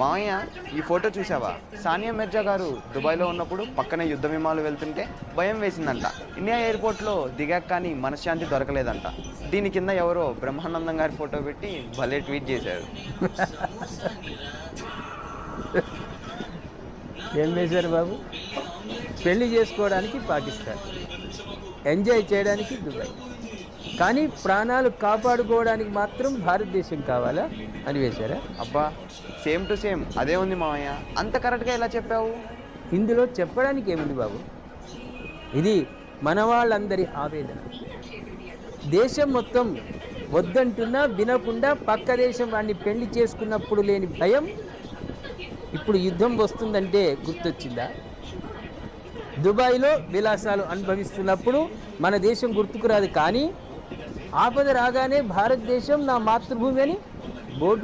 మామయ్య, ఈ ఫోటో చూసావా? సానియా మిర్జా గారు దుబాయ్లో ఉన్నప్పుడు పక్కనే యుద్ధ విమానాలు వెళ్తుంటే భయం వేసిందంట. ఇండియా ఎయిర్పోర్ట్లో దిగాక కానీ మనశ్శాంతి దొరకలేదంట. దీని కింద ఎవరో బ్రహ్మానందం గారి ఫోటో పెట్టి భలే ట్వీట్ చేశారు. ఏం వేశారు బాబు? పెళ్లి చేసుకోవడానికి పాకిస్తాన్, ఎంజాయ్ చేయడానికి దుబాయ్, కానీ ప్రాణాలు కాపాడుకోవడానికి మాత్రం భారతదేశం కావాలా అని వేశారా? అబ్బా, సేమ్ టు సేమ్ అదే ఉంది మామయ్య. అంత కరెక్ట్గా ఎలా చెప్పావు? ఇందులో చెప్పడానికి ఏముంది బాబు? ఇది మన వాళ్ళందరి ఆవేదన. దేశం మొత్తం వద్దంటున్నా వినకుండా పక్క దేశం వాడిని పెళ్లి చేసుకున్నప్పుడు లేని భయం ఇప్పుడు యుద్ధం వస్తుందంటే గుర్తొచ్చిందా? దుబాయ్లో విలాసాలు అనుభవిస్తున్నప్పుడు మన దేశం గుర్తుకురాదు, కానీ ఆపద రాగానే భారతదేశం నా మాతృభూమి అని